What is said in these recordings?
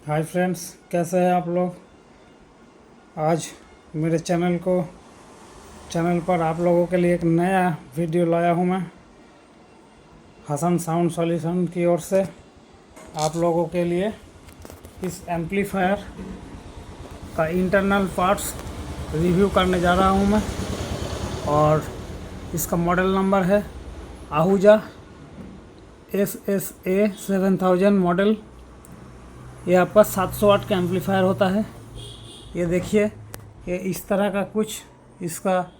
Hi friends, कैसे हैं आप लोग। आज मेरे चैनल पर आप लोगों के लिए एक नया वीडियो लाया हूं मैं हसन साउंड सॉल्यूशन की ओर से। आप लोगों के लिए इस एम्पलीफायर का इंटरनल पार्ट्स रिव्यू करने जा रहा हूं मैं। और इसका मॉडल नंबर है आहूजा SSA 7000 मॉडल। ये आपका 700 वाट का एम्पलीफायर होता है। ये देखिए, ये इस तरह का कुछ इसका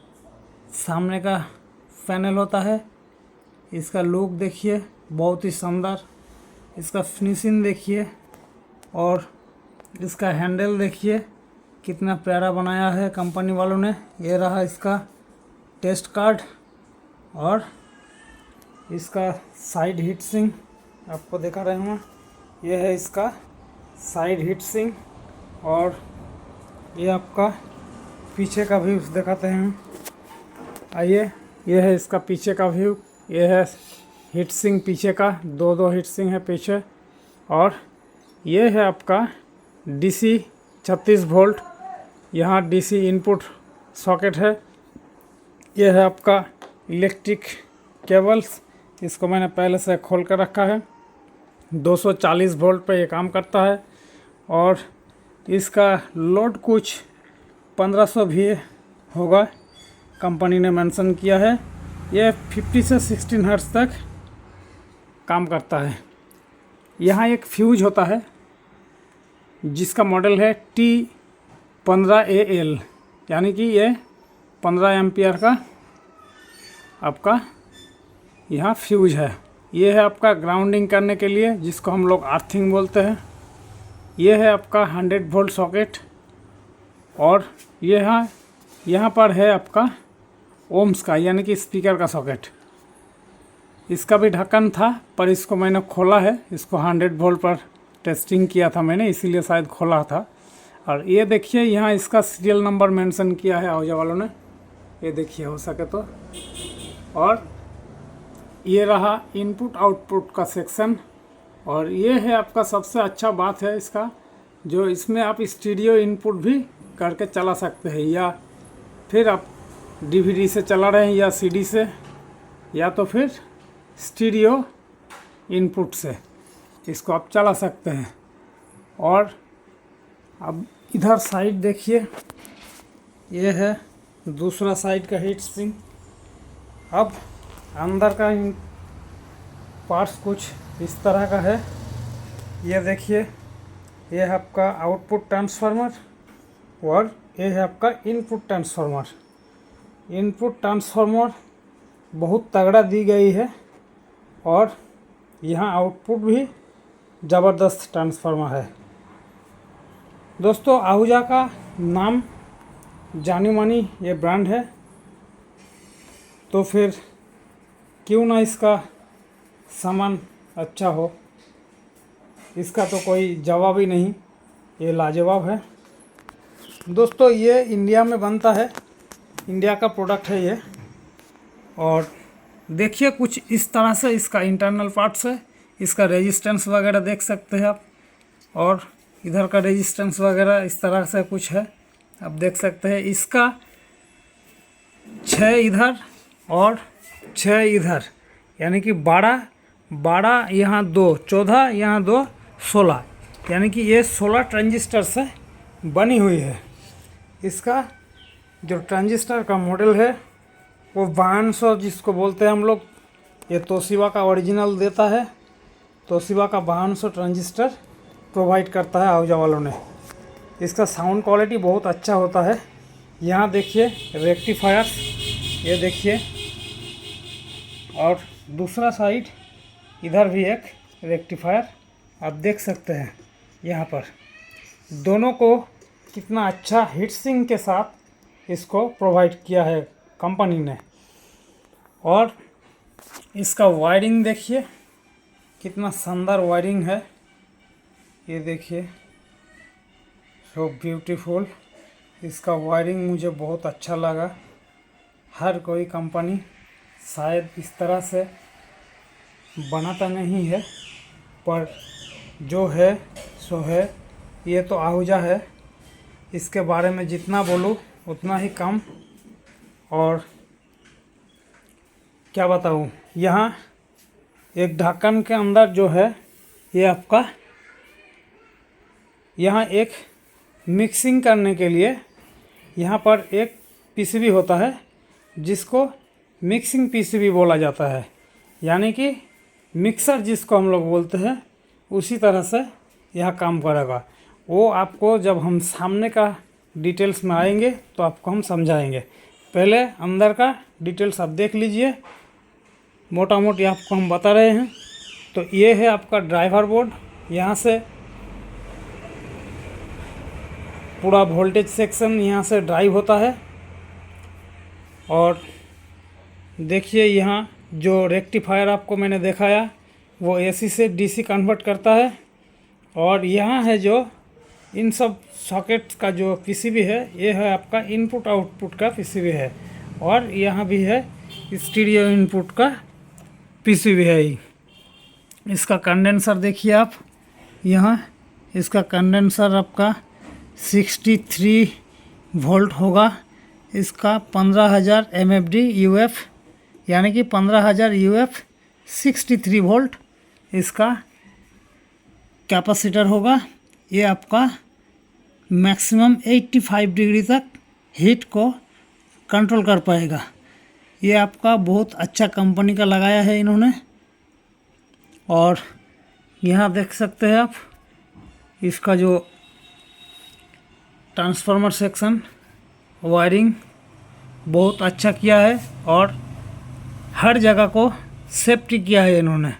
सामने का पैनल होता है। इसका लुक देखिए, बहुत ही शानदार। इसका फिनिशिंग देखिए और इसका हैंडल देखिए कितना प्यारा बनाया है कंपनी वालों ने। ये रहा इसका टेस्ट कार्ड और इसका साइड हीट सिंक आपको दिखा रहे हैं। ये है इसका साइड हीट सिंक और ये आपका पीछे का व्यू दिखाते हैं। आइए, ये है इसका पीछे का व्यू। ये है हीट सिंक पीछे का, दो हीट सिंक है पीछे। और ये है आपका DC 36 वोल्ट, यहाँ DC इनपुट सॉकेट है। ये है आपका इलेक्ट्रिक केबल्स, इसको मैंने पहले से खोल कर रखा है। 240 वोल्ट पे ये काम करता है और इसका लोड कुछ 1500 भी होगा, कंपनी ने मेंशन किया है। ये 50 से 16 हर्ट्ज तक काम करता है। यहाँ एक फ्यूज होता है जिसका मॉडल है T15AL, यानी कि ये 15 एम्पियर का आपका यहाँ फ्यूज है। ये है आपका ग्राउंडिंग करने के लिए, जिसको हम लोग अर्थिंग बोलते हैं। ये है आपका 100 वोल्ट सॉकेट और यहाँ पर है आपका ओम्स का, यानी कि स्पीकर का सॉकेट। इसका भी ढक्कन था पर इसको मैंने खोला है। इसको 100 वोल्ट पर टेस्टिंग किया था मैंने, इसीलिए शायद खोला था। और ये देखिए, यहाँ इसका सीरियल नंबर मेंशन किया है आहूजा वालों ने। ये देखिए हो सके तो। और ये रहा इनपुट आउटपुट का सेक्शन। और ये है आपका सबसे अच्छा बात है इसका, जो इसमें आप स्टीरियो इनपुट भी करके चला सकते हैं, या फिर आप DVD से चला रहे हैं या CD से, या तो फिर स्टीरियो इनपुट से इसको आप चला सकते हैं। और अब इधर साइड देखिए, ये है दूसरा साइड का हीट सिंक। अब अंदर का पार्ट्स कुछ इस तरह का है। ये देखिए, ये है आपका आउटपुट ट्रांसफार्मर और ये है आपका इनपुट ट्रांसफार्मर। इनपुट ट्रांसफार्मर बहुत तगड़ा दी गई है और यहाँ आउटपुट भी ज़बरदस्त ट्रांसफार्मर है। दोस्तों, आहूजा का नाम जानी मानी ये ब्रांड है, तो फिर क्यों ना इसका सामान अच्छा हो। इसका तो कोई जवाब ही नहीं, ये लाजवाब है। दोस्तों, ये इंडिया में बनता है, इंडिया का प्रोडक्ट है ये। और देखिए, कुछ इस तरह से इसका इंटरनल पार्ट्स है। इसका रेजिस्टेंस वगैरह देख सकते हैं आप, और इधर का रेजिस्टेंस वगैरह इस तरह से कुछ है, आप देख सकते हैं। इसका 6 इधर और 6 इधर, यानी कि 12 यहाँ 2 14, यहाँ 2 16, यानी कि ये 16 ट्रांजिस्टर से बनी हुई है। इसका जो ट्रांजिस्टर का मॉडल है वो 5200 जिसको बोलते हैं हम लोग, ये तोशिबा का ओरिजिनल देता है। तोशिबा का 5200 ट्रांजिस्टर प्रोवाइड करता है आहूजा वालों ने। इसका साउंड क्वालिटी बहुत अच्छा होता है। यहाँ देखिए रेक्टिफायर, ये देखिए, और दूसरा साइड इधर भी एक रेक्टिफायर आप देख सकते हैं। यहाँ पर दोनों को कितना अच्छा हीट सिंक के साथ इसको प्रोवाइड किया है कंपनी ने। और इसका वायरिंग देखिए कितना शानदार वायरिंग है। ये देखिए, सो ब्यूटीफुल। इसका वायरिंग मुझे बहुत अच्छा लगा। हर कोई कंपनी शायद इस तरह से बनाता नहीं है, पर जो है सो है। ये तो आहूजा है, इसके बारे में जितना बोलूँ उतना ही कम। और क्या बताऊँ, यहाँ एक ढक्कन के अंदर जो है ये आपका, यहाँ एक मिक्सिंग करने के लिए यहाँ पर एक पीसीबी होता है जिसको मिक्सिंग पीसीबी बोला जाता है, यानी कि मिक्सर जिसको हम लोग बोलते हैं उसी तरह से यह काम करेगा। वो आपको जब हम सामने का डिटेल्स में आएंगे तो आपको हम समझाएंगे। पहले अंदर का डिटेल्स आप देख लीजिए, मोटा मोटी आपको हम बता रहे हैं। तो ये है आपका ड्राइवर बोर्ड, यहाँ से पूरा वोल्टेज सेक्शन यहाँ से ड्राइव होता है। और देखिए यहाँ जो रेक्टिफायर आपको मैंने दिखाया वो एसी से डीसी कन्वर्ट करता है। और यहाँ है जो इन सब सॉकेट्स का जो पीसीबी है, ये है आपका इनपुट आउटपुट का पीसीबी है। और यहाँ भी है स्टीरियो इनपुट का पीसीबी है। इसका कंडेंसर देखिए आप, यहाँ इसका कंडेंसर आपका 63 वोल्ट होगा। इसका 15,000 MFD UF, यानी कि 15,000 UF 63 वोल्ट इसका कैपेसिटर होगा। ये आपका मैक्सिमम 85 डिग्री तक हीट को कंट्रोल कर पाएगा। ये आपका बहुत अच्छा कंपनी का लगाया है इन्होंने। और यहाँ देख सकते हैं आप इसका जो ट्रांसफार्मर सेक्शन वायरिंग बहुत अच्छा किया है और हर जगह को सेफ्टी किया है इन्होंने।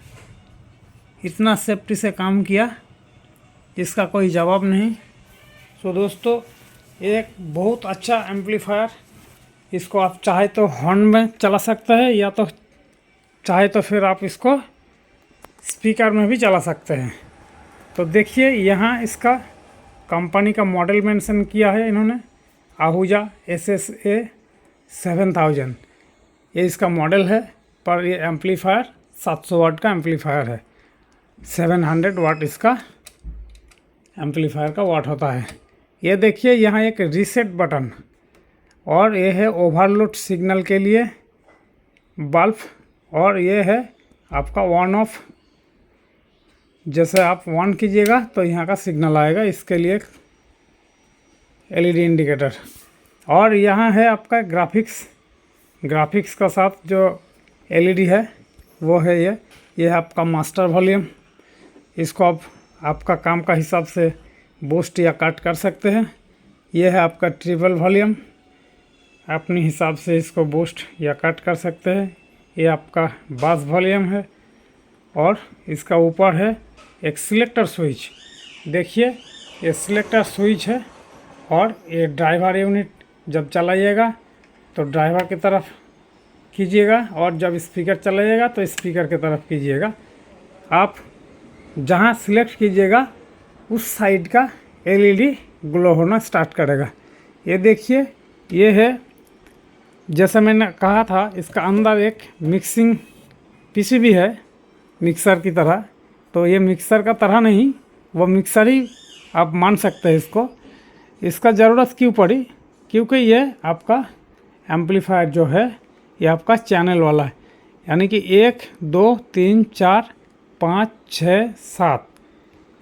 इतना सेफ्टी से काम किया, इसका कोई जवाब नहीं। तो दोस्तों, एक बहुत अच्छा एम्पलीफायर, इसको आप चाहे तो हॉर्न में चला सकते हैं या तो चाहे तो फिर आप इसको स्पीकर में भी चला सकते हैं। तो देखिए यहाँ इसका कंपनी का मॉडल मेंशन किया है इन्होंने, आहूजा SSA 7000, ये इसका मॉडल है। पर ये एम्पलीफायर 700 वाट का एम्पलीफायर है, 700 वाट इसका एम्पलीफायर का वाट होता है। ये देखिए यहाँ एक रीसेट बटन, और ये है ओवरलोड सिग्नल के लिए बल्ब, और ये है आपका ऑन ऑफ। जैसे आप ऑन कीजिएगा तो यहाँ का सिग्नल आएगा, इसके लिए LED इंडिकेटर। और यहाँ है आपका ग्राफिक्स का साथ जो LED है वो है ये है आपका मास्टर वॉल्यूम। इसको आप आपका काम का हिसाब से बूस्ट या कट कर सकते हैं। ये है आपका ट्रिपल वॉल्यूम, अपने हिसाब से इसको बूस्ट या कट कर सकते हैं। ये आपका बास वॉल्यूम है। और इसका ऊपर है एक सिलेक्टर स्विच, देखिए ये सिलेक्टर स्विच है। और ये ड्राइवर यूनिट जब चलाइएगा तो ड्राइवर की तरफ कीजिएगा, और जब स्पीकर चलाइएगा तो स्पीकर की तरफ कीजिएगा। आप जहाँ सिलेक्ट कीजिएगा उस साइड का LED ग्लो होना स्टार्ट करेगा। ये देखिए, ये है जैसा मैंने कहा था, इसका अंदर एक मिक्सिंग पीसीबी है मिक्सर की तरह। तो ये मिक्सर का तरह नहीं, वो मिक्सर ही आप मान सकते हैं इसको। इसका ज़रूरत क्यों पड़ी, क्योंकि ये आपका एम्पलीफायर जो है ये आपका चैनल वाला है, यानी कि 1 2 3 4 5 6 7,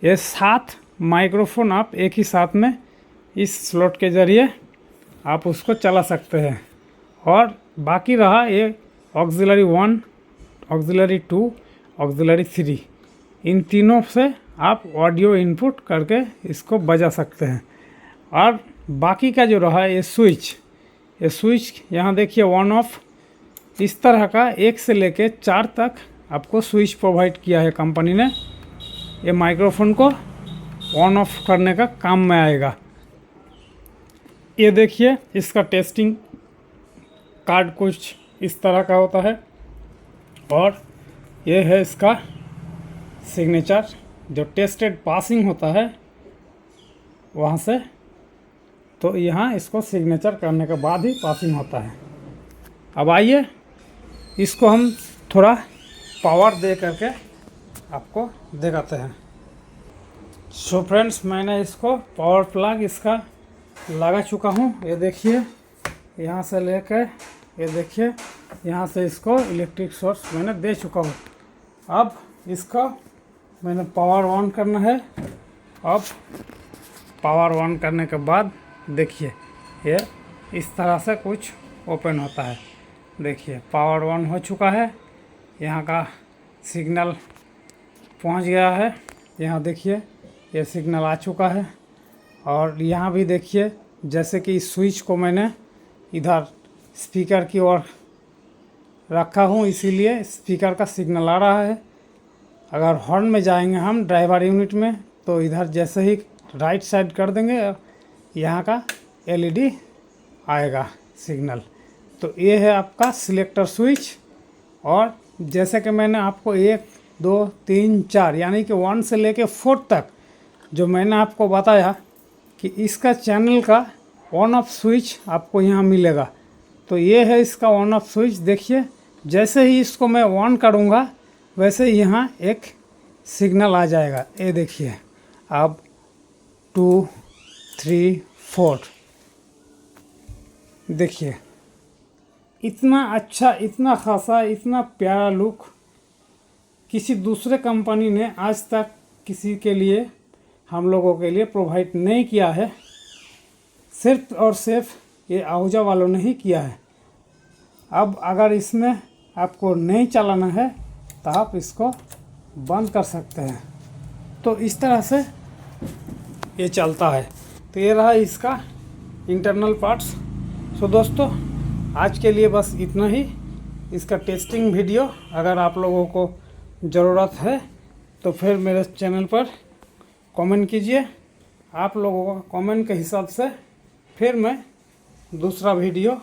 ये 7 माइक्रोफोन आप एक ही साथ में इस स्लॉट के ज़रिए आप उसको चला सकते हैं। और बाकी रहा ये ऑक्सिलरी 1, ऑक्सिलरी 2, ऑक्सिलरी 3, इन तीनों से आप ऑडियो इनपुट करके इसको बजा सकते हैं। और बाकी का जो रहा ये स्विच यहाँ देखिए ऑन ऑफ, इस तरह का 1 से लेके 4 तक आपको स्विच प्रोवाइड किया है कंपनी ने। ये माइक्रोफोन को ऑन ऑफ करने का काम में आएगा। ये देखिए इसका टेस्टिंग कार्ड कुछ इस तरह का होता है। और ये है इसका सिग्नेचर, जो टेस्टेड पासिंग होता है वहाँ से, तो यहाँ इसको सिग्नेचर करने के बाद ही पासिंग होता है। अब आइए इसको हम थोड़ा पावर दे करके आपको दिखाते हैं। सो फ्रेंड्स, मैंने इसको पावर प्लग इसका लगा चुका हूँ। ये देखिए, यहाँ से लेकर ये देखिए, यहाँ से इसको इलेक्ट्रिक सोर्स मैंने दे चुका हूँ। अब इसका मैंने पावर ऑन करना है। अब पावर ऑन करने के बाद देखिए, ये इस तरह से कुछ ओपन होता है। देखिए, पावर ऑन हो चुका है। यहाँ का सिग्नल पहुँच गया है। यहाँ देखिए, ये सिग्नल आ चुका है। और यहाँ भी देखिए, जैसे कि इस स्विच को मैंने इधर स्पीकर की ओर रखा हूँ, इसीलिए स्पीकर का सिग्नल आ रहा है। अगर हॉर्न में जाएंगे हम ड्राइवर यूनिट में, तो इधर जैसे ही राइट साइड कर देंगे, यहाँ का एलईडी आएगा सिग्नल। तो ये है आपका सिलेक्टर स्विच। और जैसे कि मैंने आपको 1 2 3 4 यानी कि 1 से लेके 4 तक जो मैंने आपको बताया कि इसका चैनल का ऑन ऑफ स्विच आपको यहाँ मिलेगा। तो ये है इसका ऑन ऑफ स्विच। देखिए, जैसे ही इसको मैं ऑन करूँगा वैसे ही यहाँ एक सिग्नल आ जाएगा। ये देखिए, अब 2 3 4 देखिए, इतना अच्छा, इतना खासा, इतना प्यारा लुक किसी दूसरे कंपनी ने आज तक किसी के लिए, हम लोगों के लिए प्रोवाइड नहीं किया है। सिर्फ और सिर्फ ये आहूजा वालों ने ही किया है। अब अगर इसमें आपको नहीं चलाना है तो आप इसको बंद कर सकते हैं। तो इस तरह से ये चलता है। तो ये रहा इसका इंटरनल पार्ट्स। सो दोस्तों, आज के लिए बस इतना ही। इसका टेस्टिंग वीडियो अगर आप लोगों को ज़रूरत है तो फिर मेरे चैनल पर कमेंट कीजिए। आप लोगों का कमेंट के हिसाब से फिर मैं दूसरा वीडियो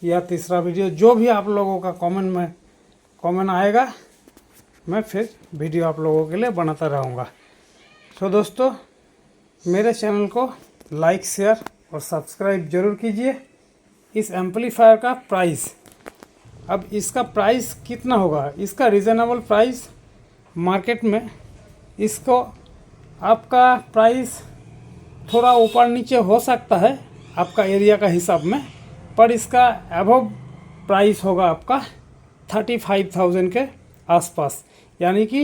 या तीसरा वीडियो, जो भी आप लोगों का कमेंट आएगा, मैं फिर वीडियो आप लोगों के लिए बनाता रहूँगा। सो दोस्तों, मेरे चैनल को लाइक, शेयर और सब्सक्राइब ज़रूर कीजिए। इस एम्पलीफायर का प्राइस, अब इसका प्राइस कितना होगा? इसका रीज़नेबल प्राइस मार्केट में, इसको आपका प्राइस थोड़ा ऊपर नीचे हो सकता है आपका एरिया का हिसाब में, पर इसका अबव प्राइस होगा आपका 35,000 के आसपास। यानी कि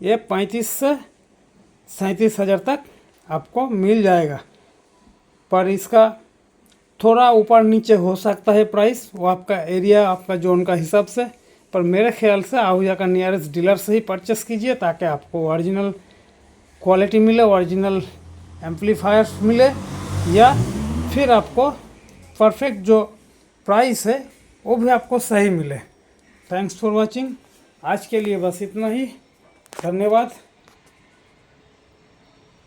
ये 35 से 37 हज़ार तक आपको मिल जाएगा। पर इसका थोड़ा ऊपर नीचे हो सकता है प्राइस, वो आपका एरिया, आपका जोन का हिसाब से। पर मेरे ख्याल से आहूजा का नियरेस्ट डीलर से ही परचेस कीजिए, ताकि आपको ओरिजिनल क्वालिटी मिले, ओरिजिनल एम्पलीफायर्स मिले, या फिर आपको परफेक्ट जो प्राइस है वो भी आपको सही मिले। Thanks for watching. आज के लिए बस इतना ही। धन्यवाद।